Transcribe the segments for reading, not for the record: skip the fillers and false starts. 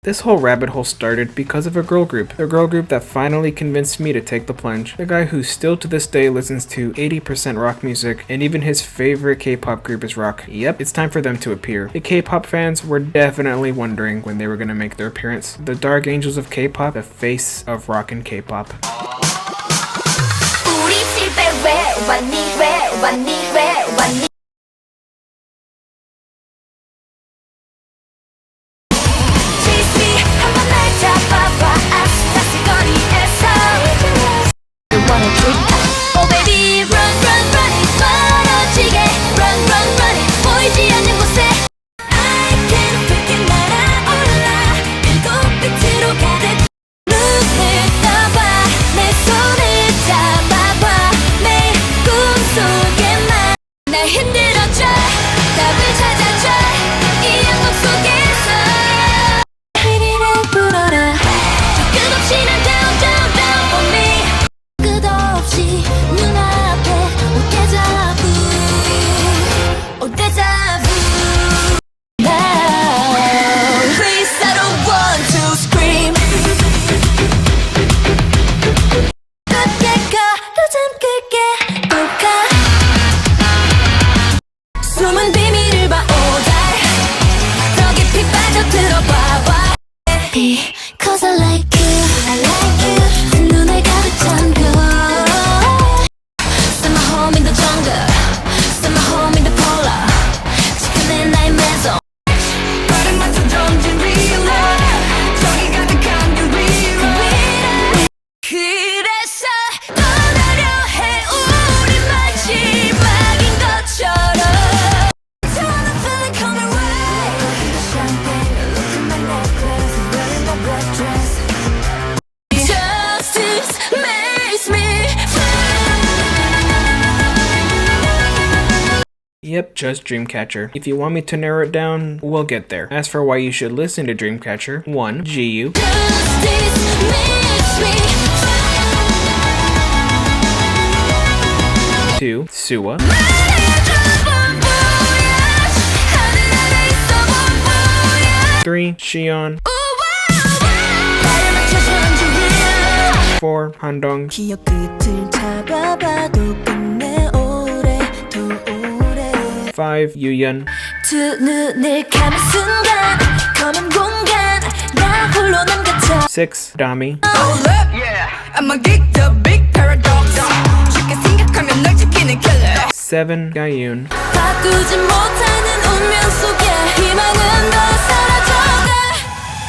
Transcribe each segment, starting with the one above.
This whole rabbit hole started because of a girl group. The girl group that finally convinced me to take the plunge. The guy who still to this day listens to 80% rock music, and even his favorite K-pop group is rock. Yep, it's time for them to appear. The K-pop fans were definitely wondering when they were gonna make their appearance. The Dark Angels of K-pop, the face of rock and K-pop. Cause I like you. 눈에 가득 찬 별. Send my home in the jungle. Send my home in the polar. 지금 내 나의 매점. 발은 맞춰 던진 real love. 정이 가득한 그 real love. 그래서 떠나려 해 우리 마지막인 것처럼. Yep, just Dreamcatcher. If you want me to narrow it down, we'll get there. As for why you should listen to Dreamcatcher, 1. GU. 2. Suwa. 3. Shion. 4. Handong. 5. Yuyeon. 6. Dami. 7. Gayun.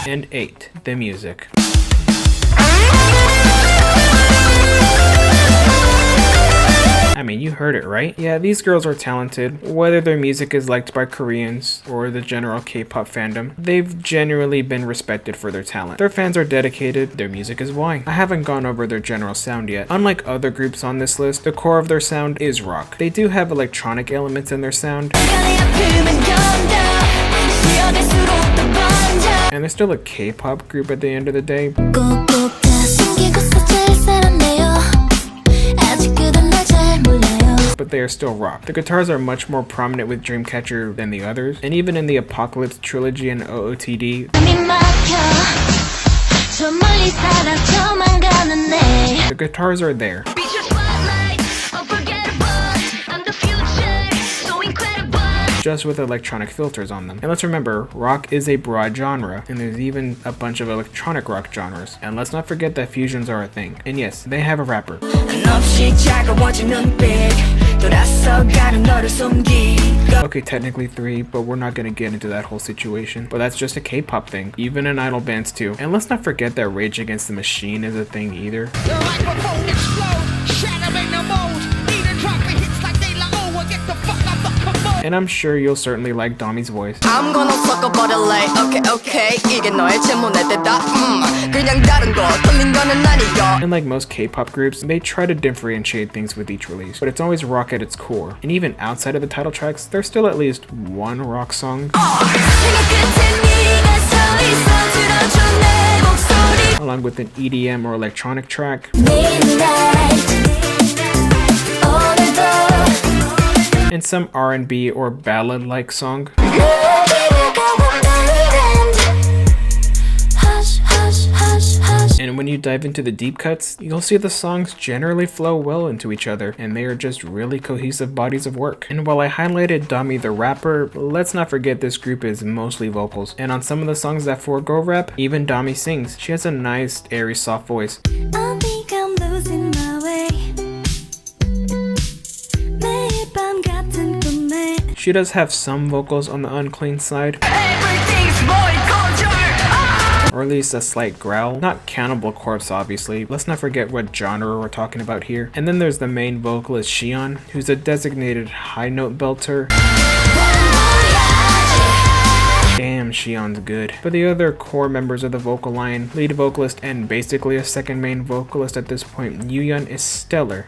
And 8. The Music. I mean, you heard it, right? Yeah, these girls are talented. Whether their music is liked by Koreans or the general K-pop fandom, they've generally been respected for their talent. Their fans are dedicated, their music is why. I haven't gone over their general sound yet. Unlike other groups on this list, the core of their sound is rock. They do have electronic elements in their sound, and they're still a K-pop group at the end of the day. But they are still rock. The guitars are much more prominent with Dreamcatcher than the others, and even in the Apocalypse trilogy and OOTD, the guitars are there. Just with electronic filters on them. And let's remember, rock is a broad genre, and there's even a bunch of electronic rock genres. And let's not forget that fusions are a thing. And yes, they have a rapper. Okay, technically 3, but we're not gonna get into that whole situation. But that's just a K-pop thing, even in idol bands too. And let's not forget that Rage Against the Machine is a thing either. And I'm sure you'll certainly like Dami's voice. I'm gonna suck a body like okay 이게 너의 질문에 대답 그냥 다른 거 틀린 거는 아니야. And like most K-pop groups, they try to differentiate things with each release, but it's always rock at its core. And even outside of the title tracks, there's still at least one rock song, along with an EDM or electronic track, and some R&B or ballad-like song. And when you dive into the deep cuts, you'll see the songs generally flow well into each other, and they are just really cohesive bodies of work. And while I highlighted Dami the rapper, let's not forget this group is mostly vocals. And on some of the songs that forego rap, even Dami sings. She has a nice, airy, soft voice. I think I'm losing my way. 매일 밤 같은 꿈에 She does have some vocals on the unclean side, Everything's boy culture. or at least a slight growl. Not Cannibal Corpse, obviously. Let's not forget what genre we're talking about here. And then there's the main vocalist, Shion, who's a designated high note belter. Damn, Shion's good. But the other core members of the vocal line, lead vocalist and basically a second main vocalist at this point, Yuyeon, is stellar.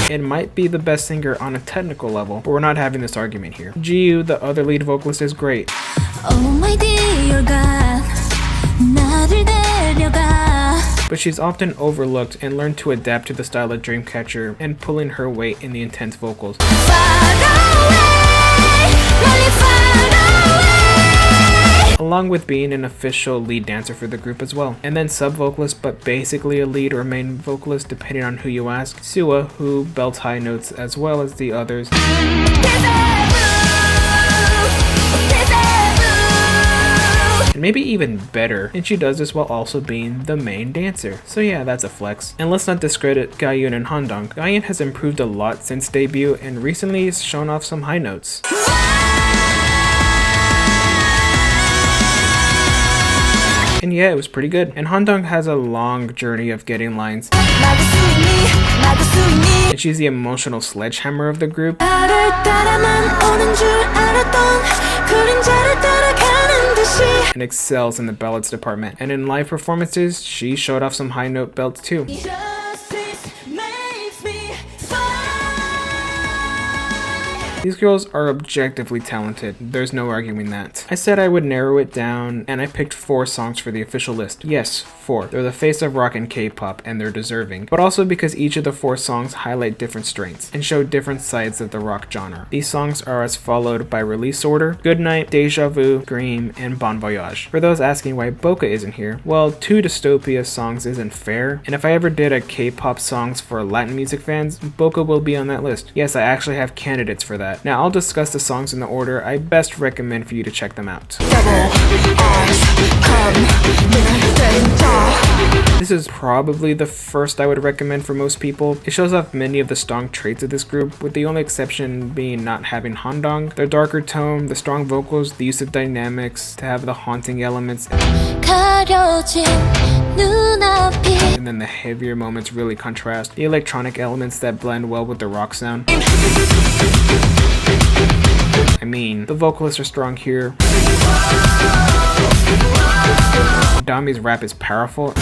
It might be the best singer on a technical level, but we're not having this argument here. Jiu, the other lead vocalist, is great. Oh my dear God, 나를 데려가. But she's often overlooked and learned to adapt to the style of Dreamcatcher and pulling her weight in the intense vocals. Far away, really far away. Along with being an official lead dancer for the group as well. And then sub-vocalist, but basically a lead or main vocalist depending on who you ask, Suwa, who belts high notes as well as the others. And maybe even better, and she does this while also being the main dancer. So yeah, that's a flex. And let's not discredit Gaeun and Handong. Gaeun has improved a lot since debut and recently has shown off some high notes. And yeah, it was pretty good. And Handong has a long journey of getting lines. And she's the emotional sledgehammer of the group. And excels in the ballads department. And in live performances, she showed off some high note belts too. These girls are objectively talented, there's no arguing that. I said I would narrow it down, and I picked 4 songs for the official list. Yes, 4. They're the face of rock and K-pop, and they're deserving. But also because each of the 4 songs highlight different strengths, and show different sides of the rock genre. These songs are as followed by release order: Goodnight, Deja Vu, Scream, and Bon Voyage. For those asking why Boca isn't here, well, 2 Dystopia songs isn't fair, and if I ever did a K-pop songs for Latin music fans, Boca will be on that list. Yes, I actually have candidates for that. Now, I'll discuss the songs in the order I best recommend for you to check them out. This is probably the first I would recommend for most people. It shows off many of the strong traits of this group, with the only exception being not having Handong. Their darker tone, the strong vocals, the use of dynamics, to have the haunting elements, and then the heavier moments really contrast. The electronic elements that blend well with the rock sound. I mean, the vocalists are strong here. Dami's rap is powerful.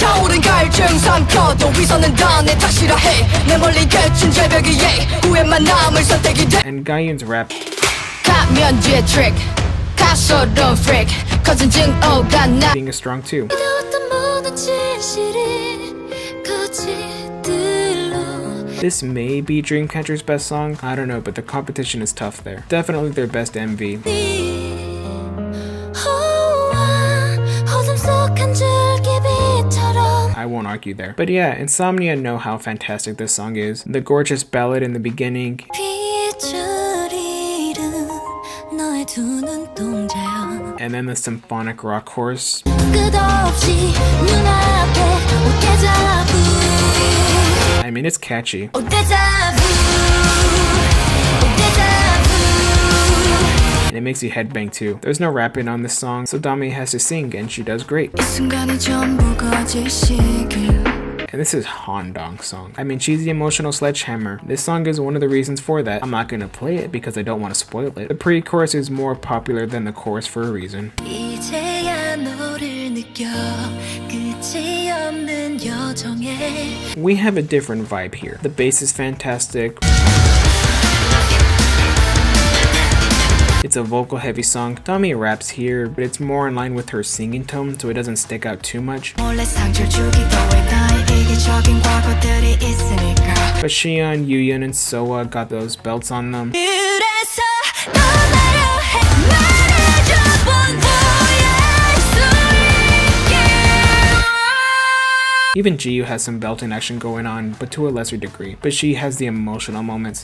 And Gaeun's rap being is strong too. This may be Dreamcatcher's best song, I don't know, but the competition is tough there. Definitely their best MV. I won't argue there. But yeah, Insomnia know how fantastic this song is. The gorgeous ballad in the beginning. And then the symphonic rock chorus. I mean, it's catchy. And it makes you headbang too. There's no rapping on this song, so Dami has to sing, and she does great. And this is Handong's song. I mean, she's the emotional sledgehammer. This song is one of the reasons for that. I'm not gonna play it because I don't want to spoil it. The pre-chorus is more popular than the chorus for a reason. We have a different vibe here. The bass is fantastic. It's a vocal heavy song. Dami raps here, but it's more in line with her singing tone, so it doesn't stick out too much. But Shion, Yuyeon, and Soa got those belts on them. Even GU has some belting action going on, but to a lesser degree. But she has the emotional moments.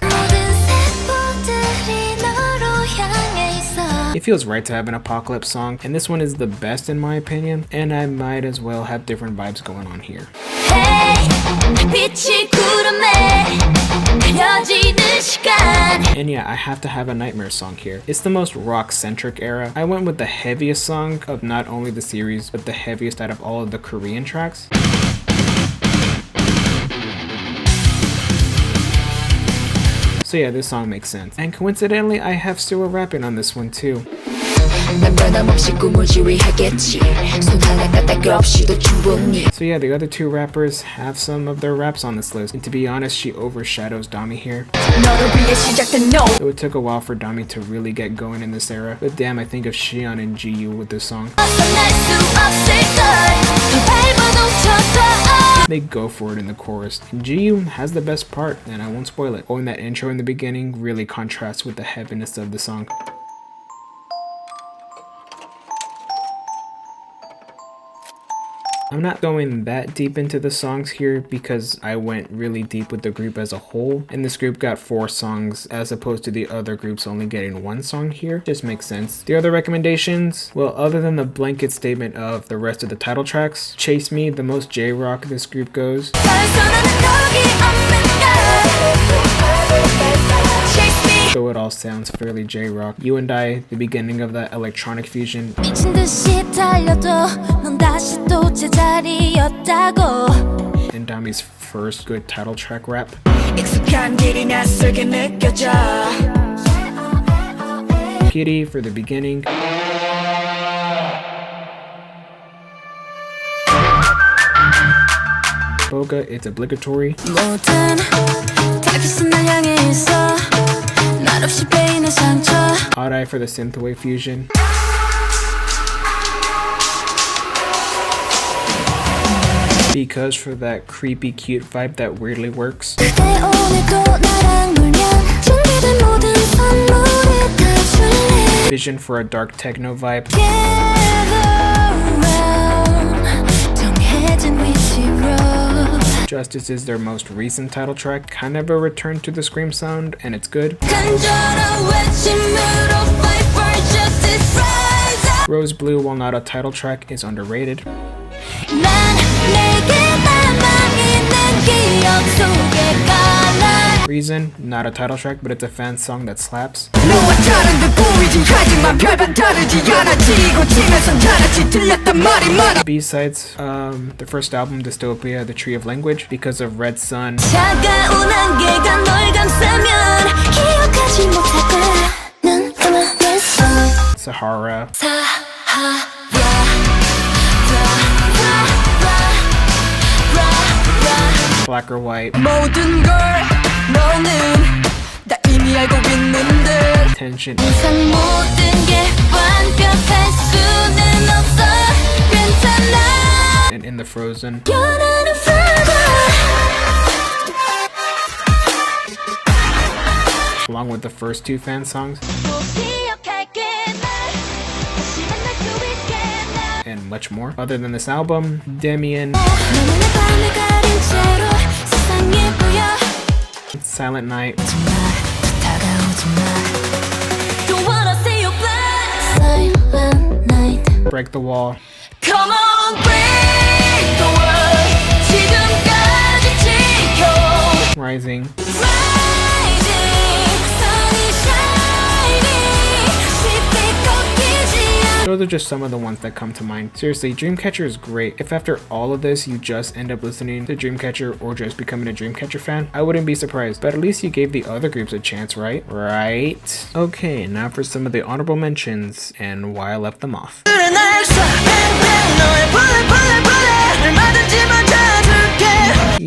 It feels right to have an apocalypse song, and this one is the best in my opinion, and I might as well have different vibes going on here. And yeah, I have to have a Nightmare song here. It's the most rock-centric era. I went with the heaviest song of not only the series, but the heaviest out of all of the Korean tracks. So yeah, this song makes sense. And coincidentally, I have Suwa rapping on this one too. So yeah, the other two rappers have some of their raps on this list, and to be honest, she overshadows Dami here. So it took a while for Dami to really get going in this era, but damn, I think of Shion and GU with this song. They go for it in the chorus, and GU has the best part, and I won't spoil it. Oh, and that intro in the beginning really contrasts with the heaviness of the song. I'm not going that deep into the songs here because I went really deep with the group as a whole, and this group got 4 songs as opposed to the other groups only getting 1 song here. Just makes sense. The other recommendations, well, other than the blanket statement of the rest of the title tracks, Chase Me, the most J-rock this group goes. So it all sounds fairly J-rock. You and I, the beginning of that electronic fusion. And Dami's first good title track rap. Kitty for the beginning. Boga, it's obligatory. Odd Eye for the synthwave fusion. Because for that creepy cute vibe that weirdly works. Vision for a dark techno vibe. Justice is their most recent title track, kind of a return to the scream sound, and it's good. Rose Blue, while not a title track, is underrated. Reason, not a title track, but it's a fan song that slaps. B-sides, the first album, Dystopia, The Tree of Language, because of Red Sun. Sahara. Black or White. Tension. And In the Frozen. Along with the first 2 fan songs. And much more. Other than this album, Demian, Silent Night, Break the Wall, Come on, break the world. 지금까지 지켜. Rising, Those are just some of the ones that come to mind. Seriously, Dreamcatcher is great. If after all of this you just end up listening to Dreamcatcher or just becoming a Dreamcatcher fan, I wouldn't be surprised. But at least you gave the other groups a chance, right? Right? Okay, now for some of the honorable mentions and why I left them off.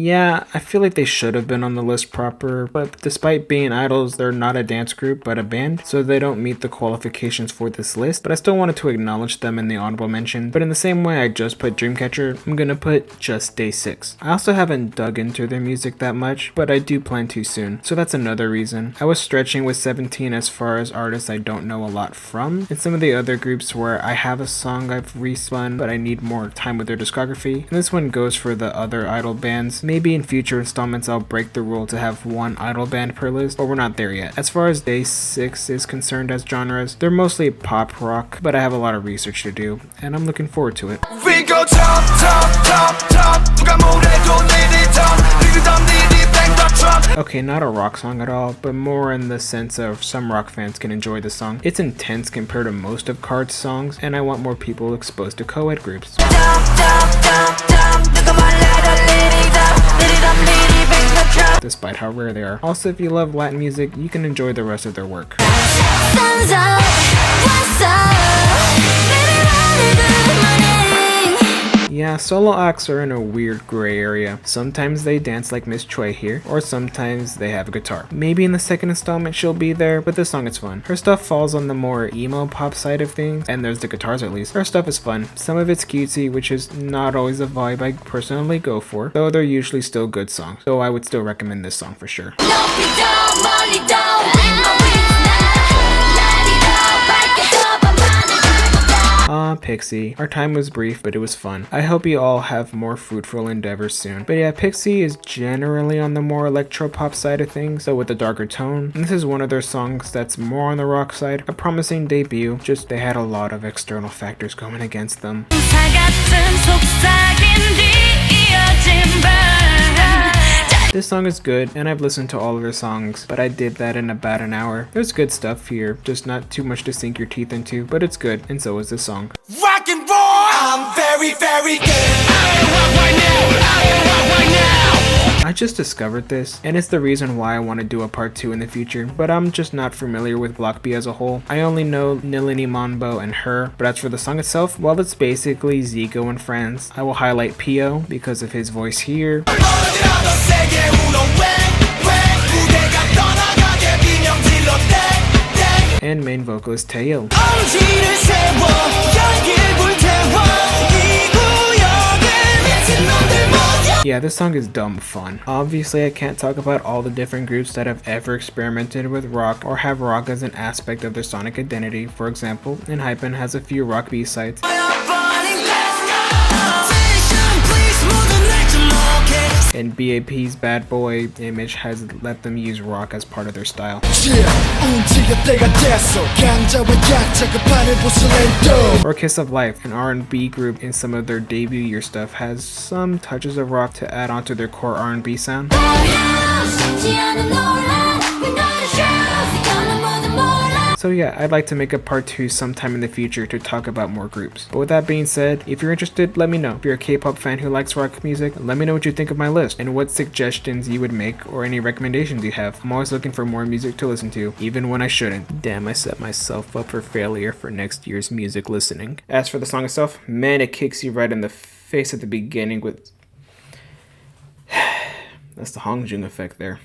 Yeah, I feel like they should have been on the list proper, but despite being idols, they're not a dance group but a band, so they don't meet the qualifications for this list, but I still wanted to acknowledge them in the honorable mention. But in the same way I just put Dreamcatcher, I'm gonna put just Day 6. I also haven't dug into their music that much, but I do plan to soon, so that's another reason. I was stretching with 17 as far as artists I don't know a lot from, and some of the other groups where I have a song I've respun but I need more time with their discography, and this one goes for the other idol bands. Maybe in future installments I'll break the rule to have one idol band per list, but we're not there yet. As far as Day 6 is concerned as genres, they're mostly pop rock, but I have a lot of research to do, and I'm looking forward to it. We go top, top, top, top. 누가 뭐래도 내리 top. 리듬 내리 bang the drum. Okay, not a rock song at all, but more in the sense of some rock fans can enjoy the song. It's intense compared to most of Card's songs, and I want more people exposed to co-ed groups. Top, top, top, top. 누가 말해도 내리 bang the drum. Despite how rare they are. Also, if you love Latin music, you can enjoy the rest of their work. Sun's up, what's up? Yeah, solo acts are in a weird gray area. Sometimes they dance like Miss Choi here, or sometimes they have a guitar. Maybe in the second installment she'll be there, but this song is fun. Her stuff falls on the more emo pop side of things, and there's the guitars at least. Her stuff is fun. Some of it's cutesy, which is not always a vibe I personally go for, though they're usually still good songs. So I would still recommend this song for sure. PIXY. Our time was brief, but it was fun. I hope you all have more fruitful endeavors soon. But yeah, PIXY is generally on the more electro-pop side of things, so with a darker tone. And this is one of their songs that's more on the rock side. A promising debut, just they had a lot of external factors going against them. This song is good, and I've listened to all of their songs, but I did that in about an hour. There's good stuff here, just not too much to sink your teeth into, but it's good, and so is this song. Rock and roll. I'm very, very good. I rock right now. I just discovered this, and it's the reason why I want to do a part 2 in the future, but I'm just not familiar with Block B as a whole. I only know Nilini Monbo and Her, but as for the song itself, well, it's basically Zico and friends. I will highlight Pio because of his voice here. And main vocalist Taeil. Yeah, this song is dumb fun. Obviously, I can't talk about all the different groups that have ever experimented with rock or have rock as an aspect of their sonic identity. For example, ENHYPEN has a few rock B-sides. And B.A.P's Bad Boy image has let them use rock as part of their style. Or Kiss of Life, an R&B group in some of their debut year stuff, has some touches of rock to add onto their core R&B sound. So yeah, I'd like to make a part 2 sometime in the future to talk about more groups. But with that being said, if you're interested, let me know. If you're a K-pop fan who likes rock music, let me know what you think of my list and what suggestions you would make or any recommendations you have. I'm always looking for more music to listen to, even when I shouldn't. Damn, I set myself up for failure for next year's music listening. As for the song itself, man, it kicks you right in the face at the beginning with... That's the Hongjung effect there.